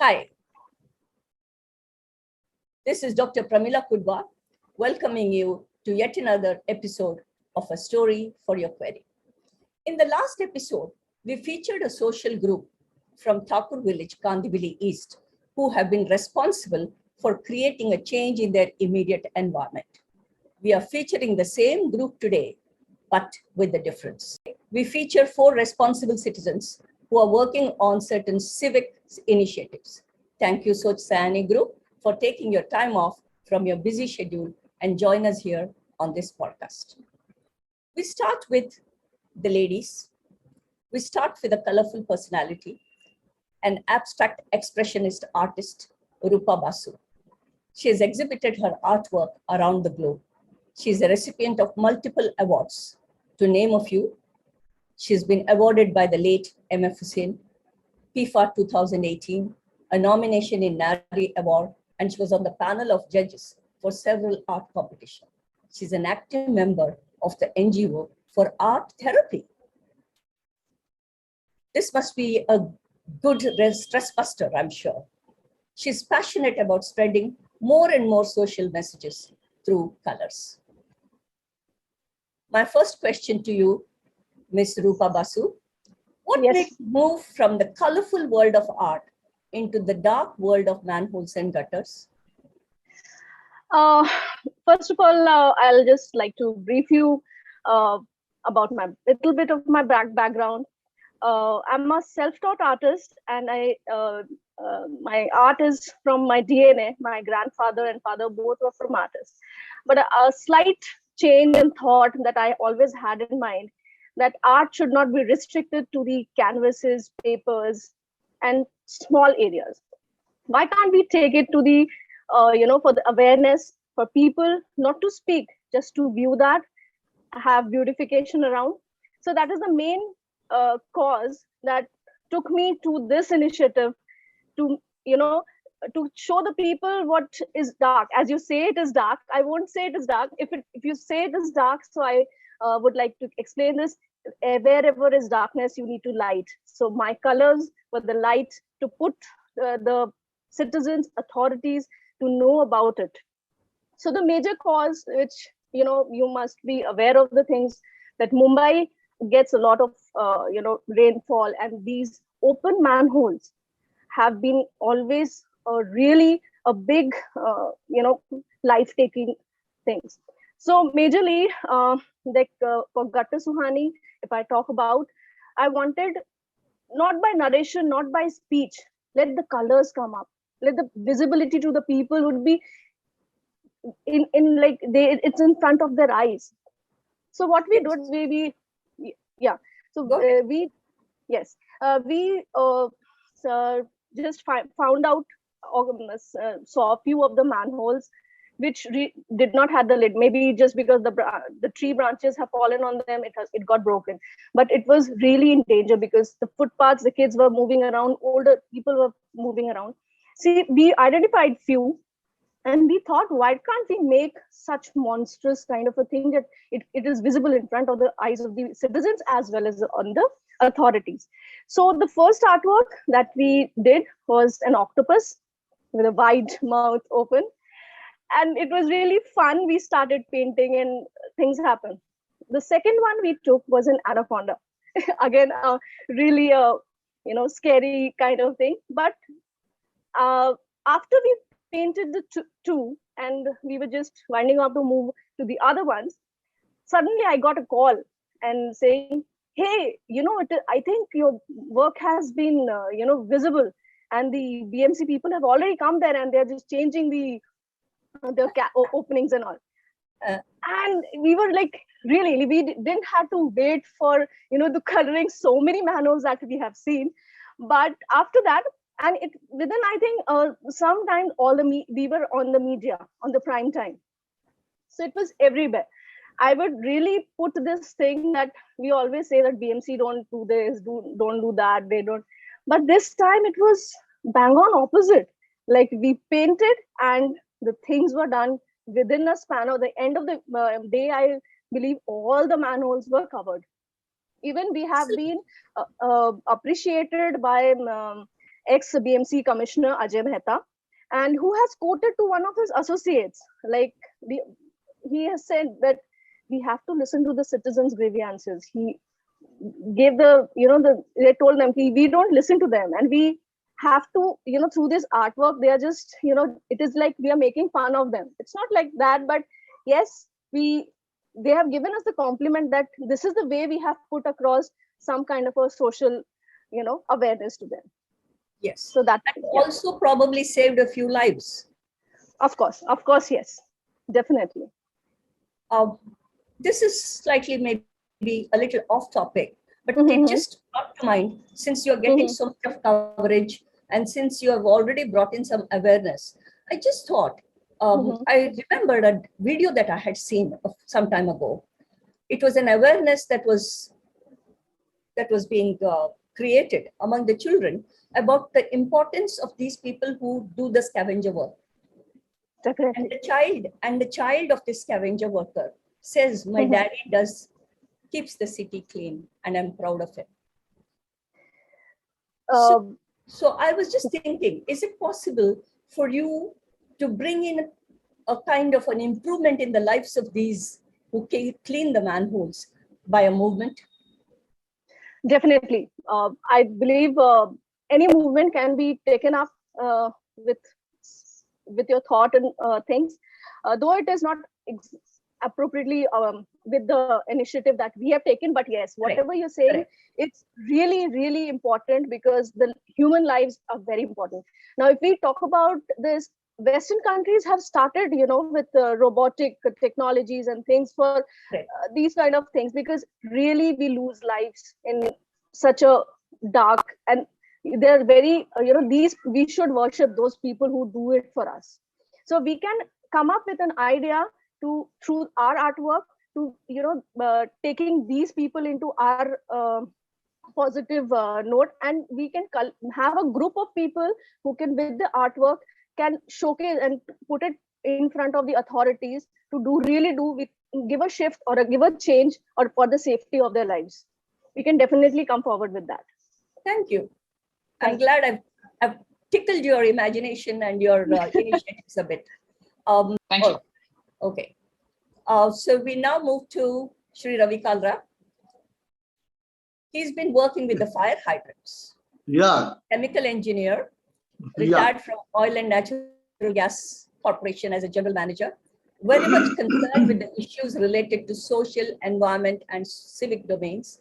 Hi, this is Dr. Pramila Kudwa, welcoming you to yet another episode of A Story for Your Query. In the last episode, we featured a social group from Thakur village, Kandivali East, who have been responsible for creating a change in their immediate environment. We are featuring the same group today, but with a difference. We feature 4 responsible citizens who are working on certain civic initiatives. Thank you, Soch Sayani group, for taking your time off from your busy schedule and join us here on this podcast. We start with the ladies. We start with a colorful personality, an abstract expressionist artist, Rupa Basu. She has exhibited her artwork around the globe. She is a recipient of multiple awards. To name a few, she's been awarded by the late M.F. Hussain, PIFA 2018, a nomination in Nari Award, and she was on the panel of judges for several art competitions. She's an active member of the NGO for art therapy. This must be a good stress buster, I'm sure. She's passionate about spreading more and more social messages through colors. My first question to you, Ms. Rupa Basu, what made you move from the colorful world of art into the dark world of manholes and gutters? First of all, I'll just like to brief you about my little bit of my background. I'm a self-taught artist, and my art is from my DNA. My grandfather and father both were from artists. But a slight change in thought that I always had in mind, that art should not be restricted to the canvases, papers, and small areas. Why can't we take it to the, for the awareness for people not to speak, just to view that, have beautification around? So that is the main cause that took me to this initiative to, to show the people what is dark. As you say, it is dark. I won't say it is dark. If you say it is dark, so I would like to explain this. Wherever is darkness, you need to light. So my colors were the light to put the citizens, authorities to know about it. So the major cause, which you must be aware of the things, that Mumbai gets a lot of rainfall, and these open manholes have been always really a big life-taking things. So majorly, for Gutter Suhani, if I talk about, I wanted, not by narration, not by speech, let the colors come up, let the visibility to the people would be it's in front of their eyes. So what we did, we just found out, saw a few of the manholes which did not have the lid. Maybe just because the tree branches have fallen on them, it got broken. But it was really in danger because the footpaths, the kids were moving around, older people were moving around. See, we identified few, and we thought, why can't we make such monstrous kind of a thing that it is visible in front of the eyes of the citizens as well as on the authorities? So the first artwork that we did was an octopus with a wide mouth open. And it was really fun. We started painting and things happened. The second one we took was an anaconda. Again, really scary kind of thing. But after we painted the two and we were just winding up to move to the other ones, suddenly I got a call and saying, hey, I think your work has been visible, and the BMC people have already come there and they're just changing the openings and all. And we were like, really, we didn't have to wait for the coloring so many manholes that we have seen. But after that, and within, I think, sometimes we were on the media, on the prime time. So it was everywhere. I would really put this thing that we always say that BMC don't do this, don't do that, they don't. But this time it was bang on opposite. Like, we painted and the things were done within a span of the end of the day. I believe all the manholes were covered. Even we have been appreciated by ex-BMC Commissioner Ajay Mehta, and who has quoted to one of his associates, like he has said that we have to listen to the citizens' grievances. He gave they told them we don't listen to them, and we have to, through this artwork, they are just, it is like we are making fun of them. It's not like that, but yes, they have given us the compliment that this is the way we have put across some kind of a social, awareness to them. Yes. So that also probably saved a few lives. Of course, yes, definitely. This is slightly maybe a little off topic, but it just brought to mind, since you're getting so much of coverage and since you have already brought in some awareness, I just thought, I remembered a video that I had seen some time ago. It was an awareness that was being created among the children about the importance of these people who do the scavenger work. Definitely. And the child of this scavenger worker says, my daddy keeps the city clean and I'm proud of it. So I was just thinking, is it possible for you to bring in a kind of an improvement in the lives of these who clean the manholes by a movement? Definitely. I believe any movement can be taken up with your thought and things, though it is not appropriately with the initiative that we have taken. But yes, whatever you're saying, it's really, really important, because the human lives are very important. Now, if we talk about this, Western countries have started, with robotic technologies and things for these kind of things, because really we lose lives in such a dark, and they're very, we should worship those people who do it for us. So we can come up with an idea through our artwork to, taking these people into our positive note, and we can have a group of people who can, with the artwork, can showcase and put it in front of the authorities to give a shift or give a change or for the safety of their lives. We can definitely come forward with that. Thank you. I'm glad I've tickled your imagination and your initiatives a bit. Thank you. Okay. So we now move to Shri Ravi Kalra. He's been working with the fire hydrants. Yeah. Chemical engineer, retired from Oil and Natural Gas Corporation as a general manager, very much concerned with the issues related to social, environment, and civic domains,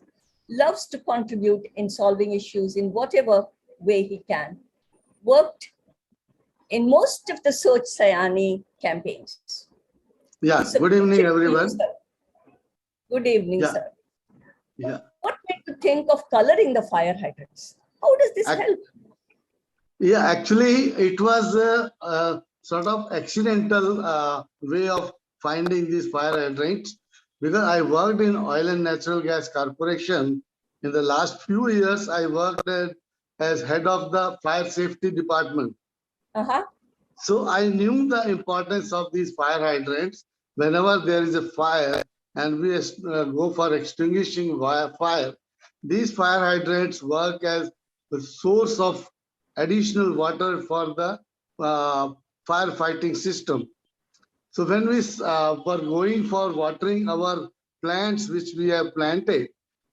loves to contribute in solving issues in whatever way he can, worked in most of the Soch Sayani campaigns. Yeah, good evening, everyone. Good evening, sir. Yeah. What made you think of coloring the fire hydrants? How does this help? Yeah, actually, it was a sort of accidental way of finding these fire hydrants, because I worked in Oil and Natural Gas Corporation. In the last few years, I worked as head of the fire safety department. So I knew the importance of these fire hydrants. Whenever there is a fire and we go for extinguishing fire, these fire hydrants work as the source of additional water for the firefighting system. So when we were going for watering our plants which we have planted,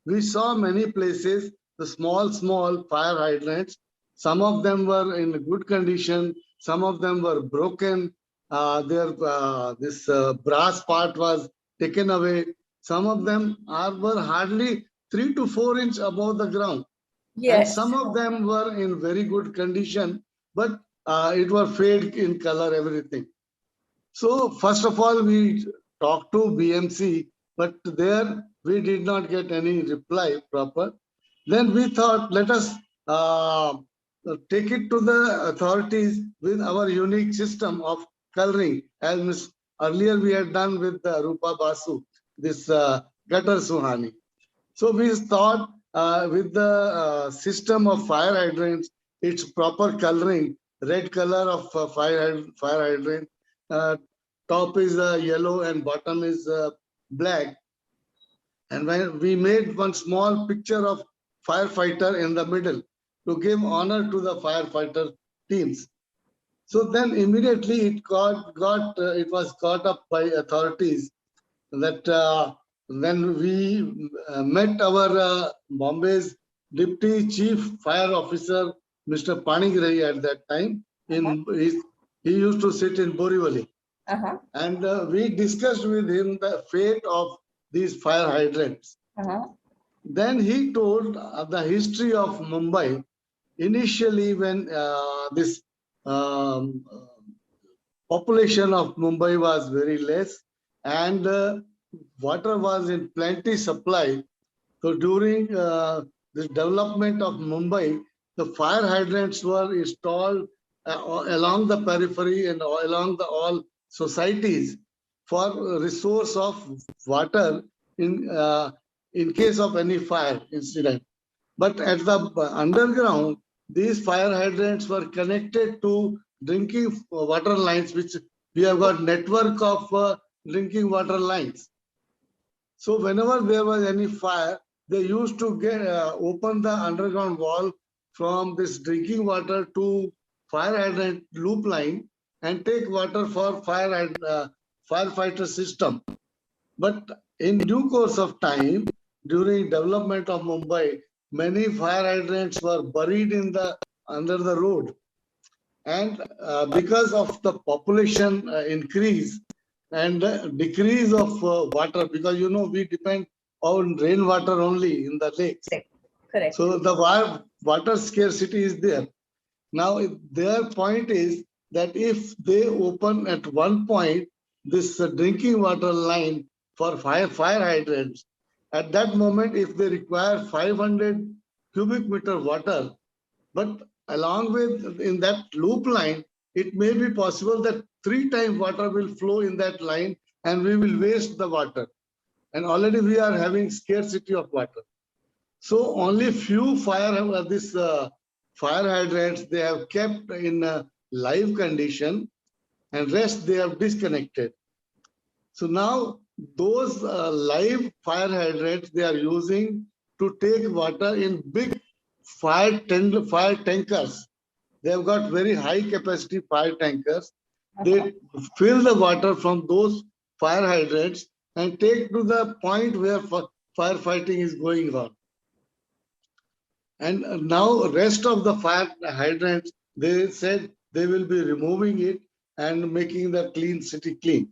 we saw many places the small fire hydrants. Some of them were in good condition, some of them were broken. This brass part was taken away. Some of them were hardly 3 to 4 inches above the ground. Yes. And some of them were in very good condition, but it was fade in color, everything. So first of all, we talked to BMC, but there we did not get any reply proper. Then we thought, let us take it to the authorities with our unique system of coloring, as earlier we had done with Rupa Basu, this gutter Suhani. So we thought with the system of fire hydrants, its proper coloring, red color of fire hydrant, top is yellow and bottom is black. And when we made one small picture of firefighter in the middle, to give honor to the firefighter teams. So then immediately it was caught up by authorities that when we met our Bombay's Deputy Chief Fire Officer, Mr. Panigrahi at that time, he used to sit in Borivali. And we discussed with him the fate of these fire hydrants. Then he told the history of Mumbai. Initially, when this um, population of Mumbai was very less and water was in plenty supply. So during the development of Mumbai, the fire hydrants were installed along the periphery and along the all societies for resource of water in case of any fire incident. But at the underground, these fire hydrants were connected to drinking water lines, which we have got network of drinking water lines. So whenever there was any fire, they used to open the underground wall from this drinking water to fire hydrant loop line and take water for firefighter system. But in due course of time, during development of Mumbai, many fire hydrants were buried in under the road. And because of the population increase and decrease of water, because we depend on rainwater only in the lakes. Correct. So the water scarcity is there. Now their point is that if they open at one point this drinking water line for fire hydrants, at that moment if they require 500 cubic meter water, but along with in that loop line, it may be possible that 3 times water will flow in that line and we will waste the water. And already we are having scarcity of water. So only few fire hydrants they have kept in live condition and rest they have disconnected. So now those live fire hydrants they are using to take water in big fire tankers. They have got very high capacity fire tankers. They fill the water from those fire hydrants and take to the point where firefighting is going on. And now rest of the fire hydrants, they said they will be removing it and making the clean city clean.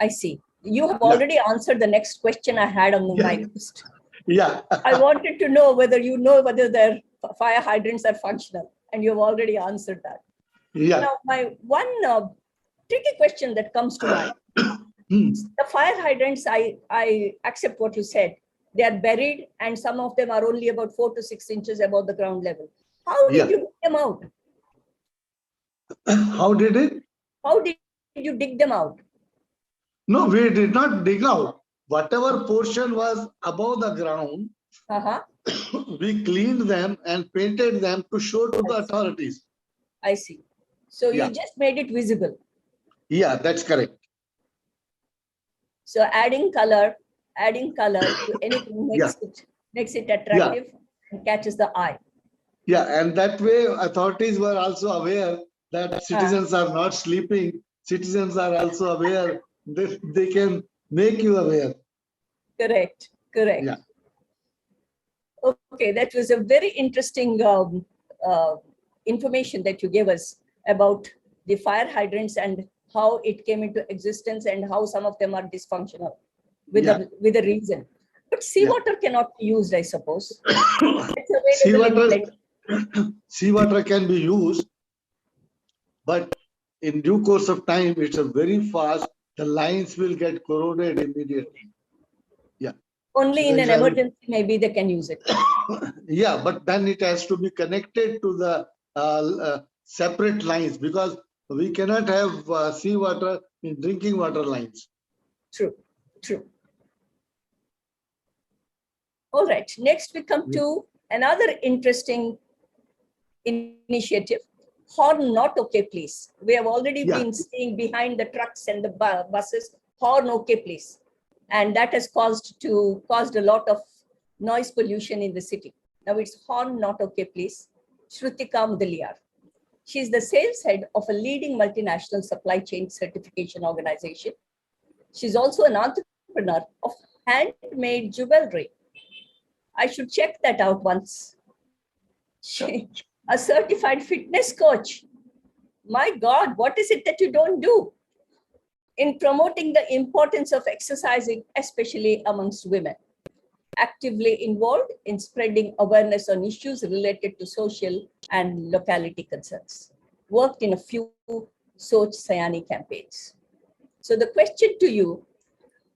I see. You have already answered the next question I had on my list. Yeah. I wanted to know whether whether their fire hydrants are functional, and you have already answered that. Yeah. Now, my one tricky question that comes to mind. The fire hydrants, I accept what you said. They are buried and some of them are only about 4 to 6 inches above the ground level. How did you dig them out? How did it? How did you dig them out? No, we did not dig out. Whatever portion was above the ground, we cleaned them and painted them to show to the authorities. I see. So you just made it visible. Yeah, that's correct. So adding color to anything makes it attractive and catches the eye. Yeah, and that way authorities were also aware that citizens are not sleeping. Citizens are also aware that they can make you aware. Correct. Yeah. Okay, that was a very interesting information that you gave us about the fire hydrants and how it came into existence and how some of them are dysfunctional with a reason. But seawater cannot be used, I suppose. Seawater can be used, but in due course of time, it's a very fast. The lines will get corroded immediately. Yeah. Only in an emergency, maybe they can use it. Yeah, but then it has to be connected to the separate lines because we cannot have seawater in drinking water lines. True. All right. Next, we come to another interesting initiative. Horn not okay, please. We have already been seeing behind the trucks and the buses, horn okay, please. And that has caused a lot of noise pollution in the city. Now it's horn not okay, please. Shrutika Mudaliar. She is the sales head of a leading multinational supply chain certification organization. She's also an entrepreneur of handmade jewelry. I should check that out once. She, a certified fitness coach. My God, what is it that you don't do in promoting the importance of exercising, especially amongst women? Actively involved in spreading awareness on issues related to social and locality concerns. Worked in a few Soch Sayani campaigns. So the question to you,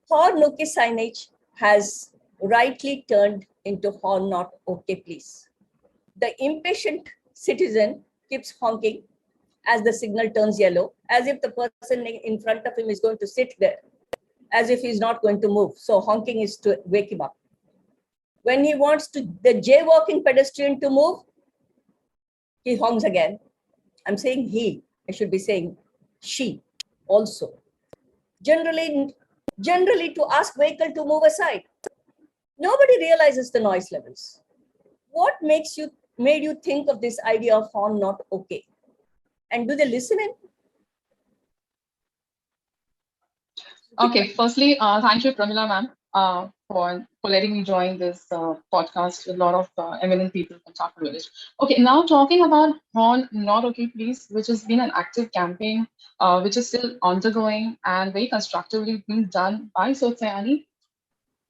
horn okay signage has rightly turned into horn not okay, please. The impatient citizen keeps honking as the signal turns yellow, as if the person in front of him is going to sit there, as if he's not going to move. So honking is to wake him up. When he wants the jaywalking pedestrian to move, he honks again. I'm saying he, I should be saying she also. Generally to ask vehicle to move aside. Nobody realizes the noise levels. What made you think of this idea of horn not okay? And do they listen in? Okay, firstly, thank you, Pramila ma'am, for letting me join this podcast with a lot of eminent people from Thakur Village. Okay, now talking about Horn Not Okay Please, which has been an active campaign, which is still undergoing and very constructively being done by Soch Sayani.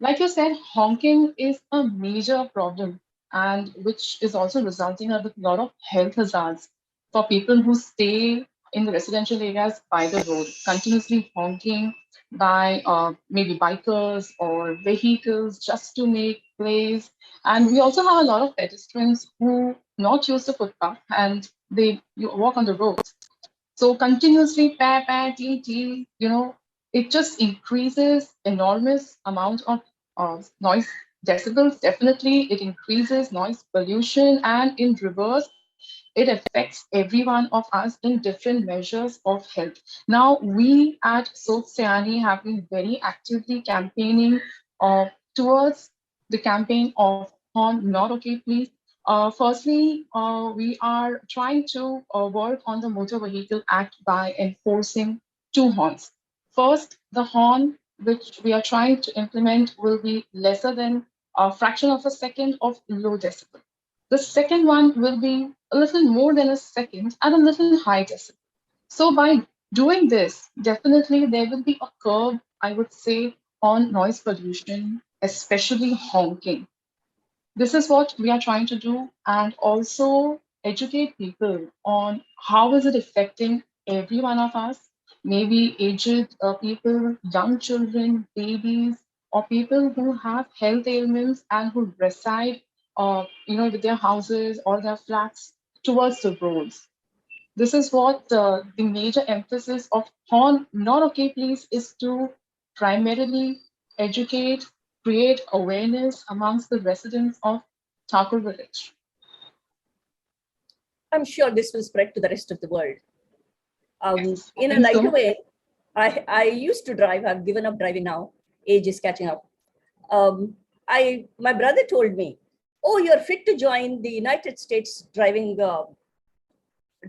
Like you said, honking is a major problem and which is also resulting in a lot of health hazards for people who stay in the residential areas by the road, continuously honking by maybe bikers or vehicles just to make place. And we also have a lot of pedestrians who not use the footpath and they walk on the roads. So continuously pa, tee, it just increases enormous amount of noise decibels. Definitely, it increases noise pollution, and in reverse, it affects every one of us in different measures of health. Now, we at Soch Sayani have been very actively campaigning towards the campaign of Horn Not Okay Please. Firstly, we are trying to work on the Motor Vehicle Act by enforcing two horns. First, the horn which we are trying to implement will be lesser than a fraction of a second of low decibel. The second one will be a little more than a second at a little high decibel. So by doing this, definitely there will be a curb, I would say, on noise pollution, especially honking. This is what we are trying to do and also educate people on how is it affecting every one of us, maybe aged people, young children, babies, or people who have health ailments and who reside, with their houses or their flats towards the roads. This is what the major emphasis of Horn Not Okay Please is to primarily educate, create awareness amongst the residents of Thakur village. I'm sure this will spread to the rest of the world. Yes, I In a think lighter so. way, I used to drive. I've given up driving now. Age is catching up. My brother told me, "Oh, you're fit to join the United States driving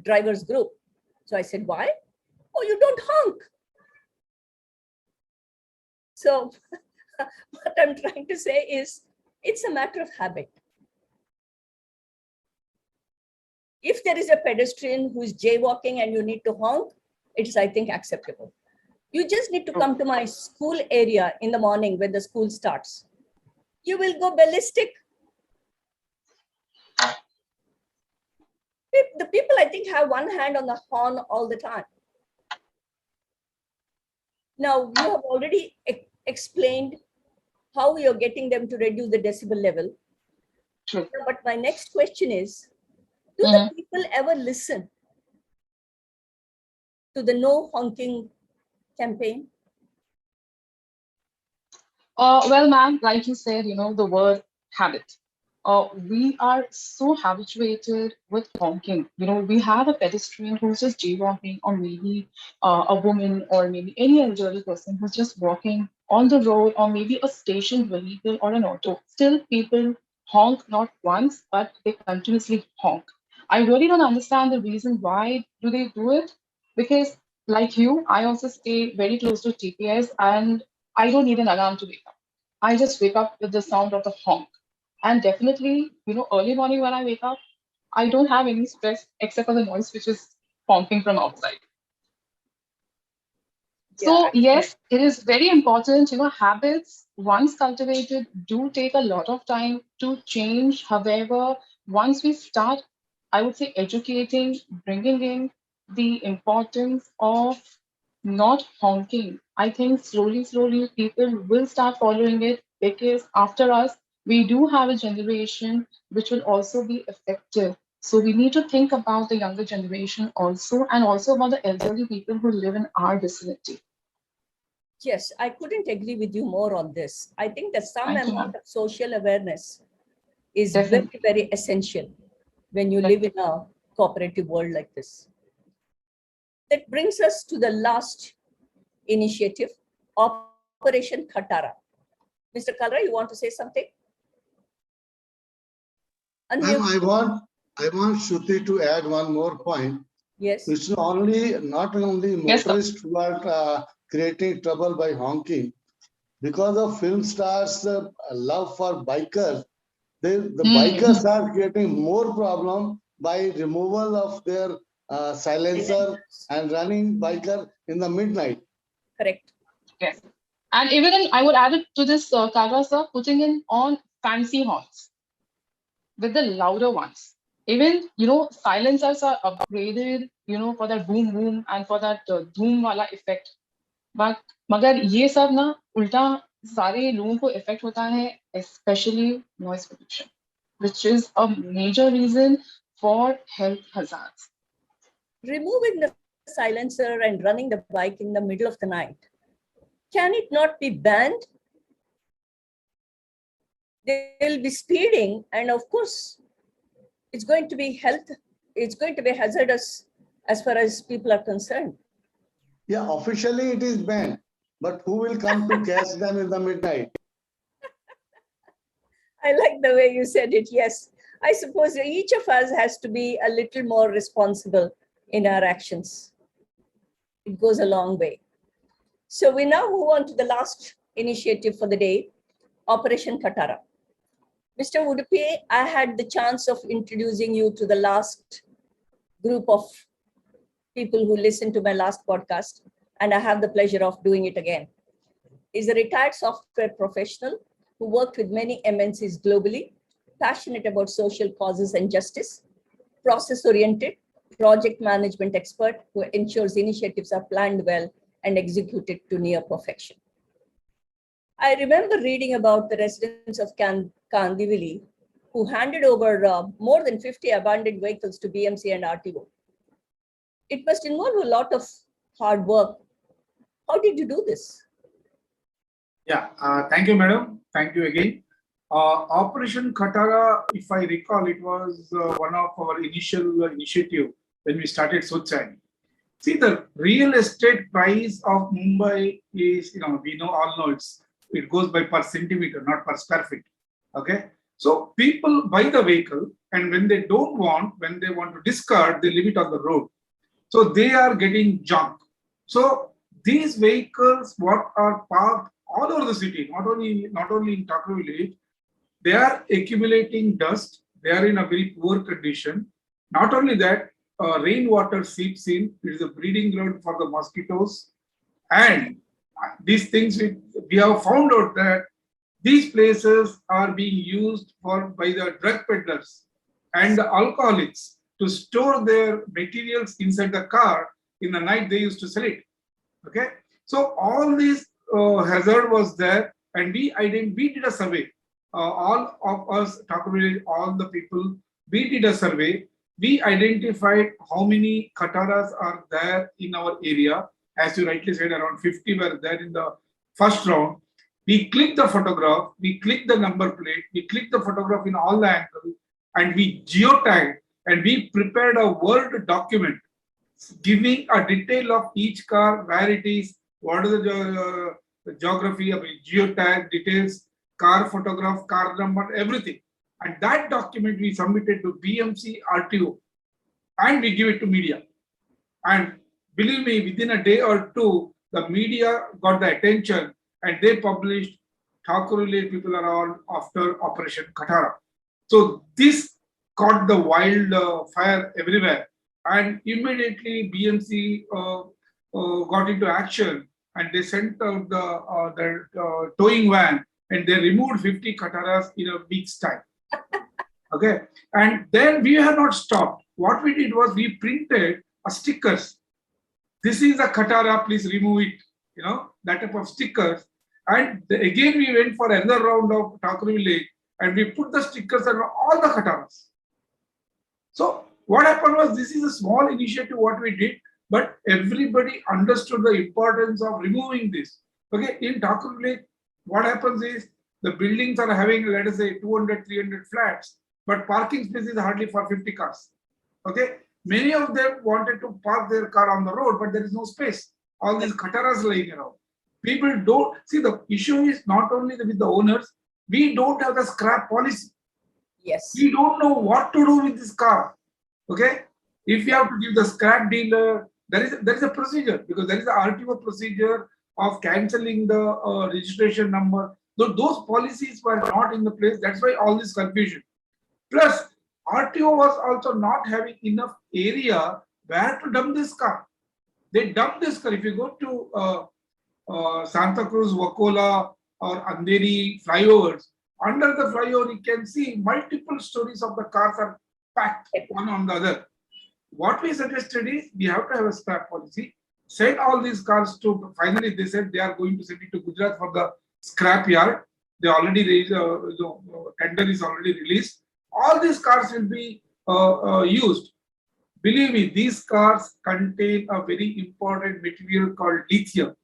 drivers group." So I said, "Why?" "Oh, you don't honk." So what I'm trying to say is, it's a matter of habit. If there is a pedestrian who is jaywalking and you need to honk, it's, I think, acceptable. You just need to come to my school area in the morning when the school starts. You will go ballistic. The people, I think, have one hand on the horn all the time. Now, you have already explained how you're getting them to reduce the decibel level. True. But my next question is, do the people ever listen to the no honking campaign? Well, ma'am, like you said, the word habit. We are so habituated with honking. We have a pedestrian who's just jaywalking, or maybe a woman, or maybe any elderly person who's just walking on the road, or maybe a station vehicle or an auto. Still, people honk not once, but they continuously honk. I really don't understand the reason why do they do it, because like you, I also stay very close to TPS and I don't need an alarm to wake up. I just wake up with the sound of the honk. And definitely, early morning when I wake up, I don't have any stress except for the noise which is honking from outside. So yes, it is very important, habits once cultivated do take a lot of time to change. However, once we start, I would say educating, bringing in the importance of not honking, I think slowly people will start following it, because after us, we do have a generation which will also be effective. So we need to think about the younger generation also, and also about the elderly people who live in our vicinity. Yes, I couldn't agree with you more on this. I think that some Thank you, amount ma'am. of social awareness is very, Definitely. very essential when you live in a cooperative world like this. That brings us to the last initiative, Operation Khatara. Mr. Kalra, you want to say something? Ma'am, Unmute. I want Shruti to add one more point. Yes. It's not only Yes, sir. motorists who are creating trouble by honking. Because of film stars' love for bikers, the bikers are creating more problem by removal of their silencer and running biker in the midnight. Correct. Yes. And even I would add it to this, Kara sir, putting in on fancy horns with the louder ones. Even, silencers are upgraded, for that boom boom and for that doom wala effect. But मगर ये सब ना उल्टा सारे लोगों को effect होता है, especially noise pollution, which is a major reason for health hazards. Removing the silencer and running the bike in the middle of the night, can it not be banned? They will be speeding, and of course, it's going to be hazardous as far as people are concerned. Yeah, officially it is banned, but who will come to catch them in the midnight? I like the way you said it. Yes, I suppose each of us has to be a little more responsible in our actions. It goes a long way. So we now move on to the last initiative for the day, Operation Khatara. Mr. Udupi, I had the chance of introducing you to the last group of people who listened to my last podcast, and I have the pleasure of doing it again. He's a retired software professional who worked with many MNCs globally, passionate about social causes and justice, process-oriented, project management expert who ensures initiatives are planned well and executed to near perfection. I remember reading about the residents of Kandivali who handed over more than 50 abandoned vehicles to BMC and RTO. It must involve a lot of hard work. How did you do this? Yeah, thank you, madam. Thank you again. Operation Khatara, if I recall, it was one of our initial initiative when we started Soch Sayani. See, the real estate price of Mumbai is, we all know it goes by per centimeter, not per square feet. Okay. So people buy the vehicle, and when they want to discard, they leave it on the road. So they are getting junk. So these vehicles, what are parked all over the city, not only in Thakur village, they are accumulating dust. They are in a very poor condition. Not only that, rainwater seeps in. It is a breeding ground for the mosquitoes. And these things, we have found out that these places are being used by the drug peddlers and the alcoholics to store their materials inside the car. In the night, they used to sell it. Okay. So all this hazard was there, and we did a survey. All of us, all the people, we did a survey. We identified how many Khataras are there in our area. As you rightly said, around 50 were there in the first round. We clicked the photograph, we clicked the number plate, we clicked the photograph in all the angles, and we geotagged, and we prepared a Word document giving a detail of each car, where it is, what is the geography of geotag details, car photograph, car number, everything. And that document we submitted to BMC RTO and we give it to media. And believe me, within a day or two, the media got the attention and they published Thakurville people are all after Operation Khatara. So this caught the fire everywhere. And immediately BMC got into action and they sent out the towing van and they removed 50 Khataras in a week's time. Okay. And then we have not stopped. What we did was we printed stickers. This is a Khatara, please remove it. That type of stickers. And again, we went for another round of Thakurville and we put the stickers on all the Khataras. So what happened was, this is a small initiative what we did, but everybody understood the importance of removing this. Okay, in Thakurville, what happens is the buildings are having, let us say, 200, 300 flats, but parking space is hardly for 50 cars. Okay, many of them wanted to park their car on the road, but there is no space. All these Khataras lying around. People don't see, the issue is not only with the owners, we don't have the scrap policy. Yes. We don't know what to do with this car. Okay, if you have to give the scrap dealer, there is a procedure, because there is an RTO procedure of cancelling the registration number. So those policies were not in the place. That's why all this confusion. Plus, RTO was also not having enough area where to dump this car. They dump this car. If you go to Santa Cruz, Wakola, or Andheri flyovers, under the flyover you can see multiple stories of the cars are packed one on the other. What we suggested is we have to have a scrap policy. Send all these cars to, finally they said they are going to send it to Gujarat for the scrap yard. They already raised, tender is already released. All these cars will be used. Believe me, these cars contain a very important material called lithium.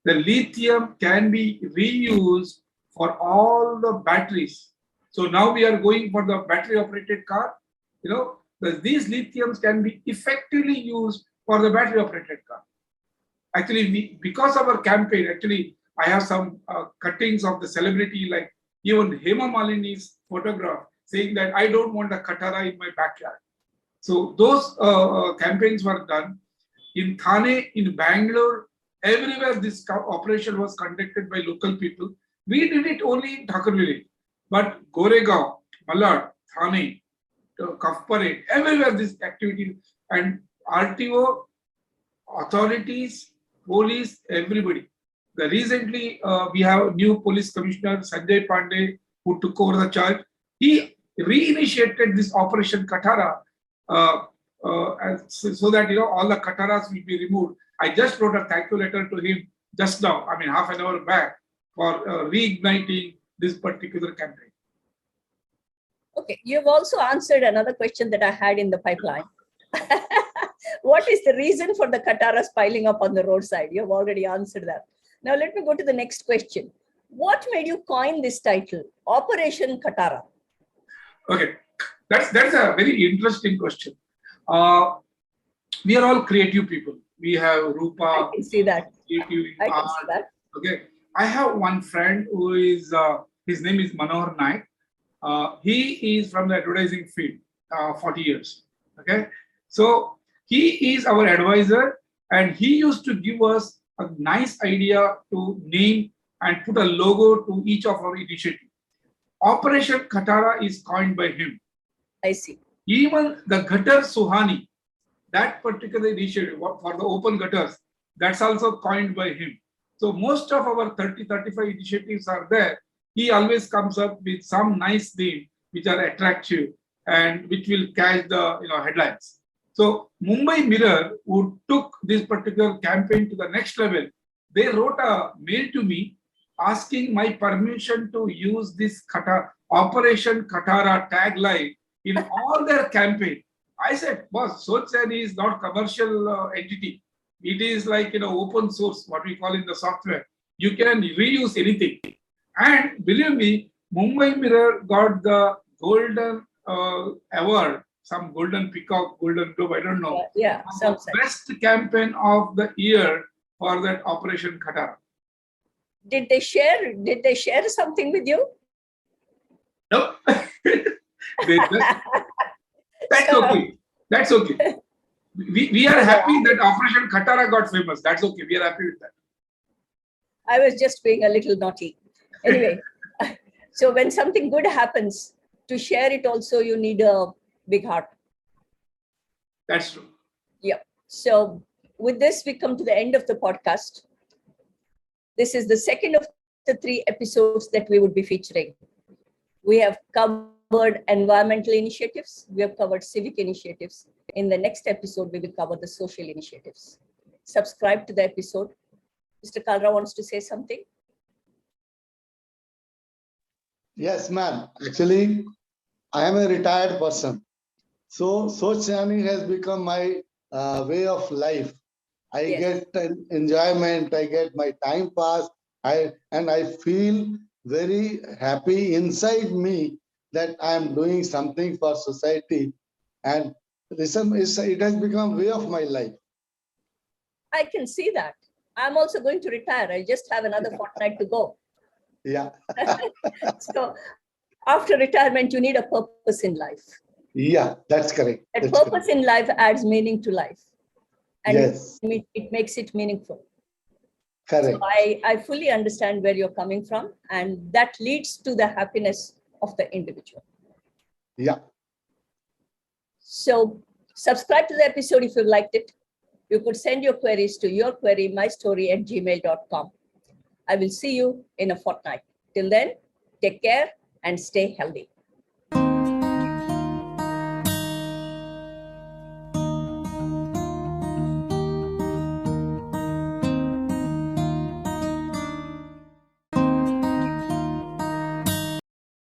The lithium can be reused for all the batteries. So now we are going for the battery operated car. These lithiums can be effectively used for the battery operated car. Actually, because of our campaign, actually, I have some cuttings of the celebrity, like even Hema Malini's photograph, saying that I don't want a Khatara in my backyard. So those campaigns were done. In Thane, in Bangalore, everywhere this operation was conducted by local people. We did it only in Thakurville, but Goregaon, Malad, Thane, Kafpare, everywhere this activity, and RTO, authorities, police, everybody. Recently, we have a new police commissioner, Sanjay Pandey, who took over the charge. He reinitiated this Operation Khatara so that all the Khataras will be removed. I just wrote a thank you letter to him just now, half an hour back, for reigniting this particular campaign. Okay, you've also answered another question that I had in the pipeline. What is the reason for the Khataras piling up on the roadside? You've already answered that. Now let me go to the next question. What made you coin this title, Operation Khatara? Okay, that's a very interesting question. We are all creative people. We have Rupa. I can see that. I can see that. Okay, I have one friend who is, his name is Manohar Naik. He is from the advertising field, 40 years. Okay, so he is our advisor, and he used to give us a nice idea to name and put a logo to each of our initiatives. Operation Khatara is coined by him. I see. Even the Ghatar Suhani, that particular initiative for the open gutters, that's also coined by him. So most of our 30-35 initiatives are there. He always comes up with some nice name which are attractive and which will catch the headlines. So Mumbai Mirror, who took this particular campaign to the next level, they wrote a mail to me asking my permission to use this Operation Khatara tagline in all their campaign. I said, boss, Soch Sayani is not commercial entity. It is like open source, what we call in the software. You can reuse anything. And believe me, Mumbai Mirror got the golden award, some golden peacock, golden globe, I don't know. Yeah, the best campaign of the year for that Operation Khatara. Did they share something with you? No. That's okay. That's okay. We are happy that Operation Khatara got famous. That's okay. We are happy with that. I was just being a little naughty. Anyway, so when something good happens, to share it also, you need a big heart. That's true. Yeah. So with this, we come to the end of the podcast. This is the second of the 3 episodes that we would be featuring. We have covered environmental initiatives. We have covered civic initiatives. In the next episode, we will cover the social initiatives. Subscribe to the episode. Mr. Kalra wants to say something. Yes, ma'am. Actually, I am a retired person. So Soch Sayani has become my way of life. I Yes. get an enjoyment, I get my time pass, and I feel very happy inside me that I am doing something for society. And it has become way of my life. I can see that. I'm also going to retire. I just have another fortnight to go. Yeah. So after retirement, you need a purpose in life. Yeah, that's correct. That That's purpose in life adds meaning to life. And yes, it makes it meaningful. correct. So I fully understand where you're coming from, and that leads to the happiness of the individual. Yeah. So subscribe to the episode if you liked it. You could send your queries to yourquery@mystory@gmail.com. I will see you in a fortnight. Till then, take care and stay healthy.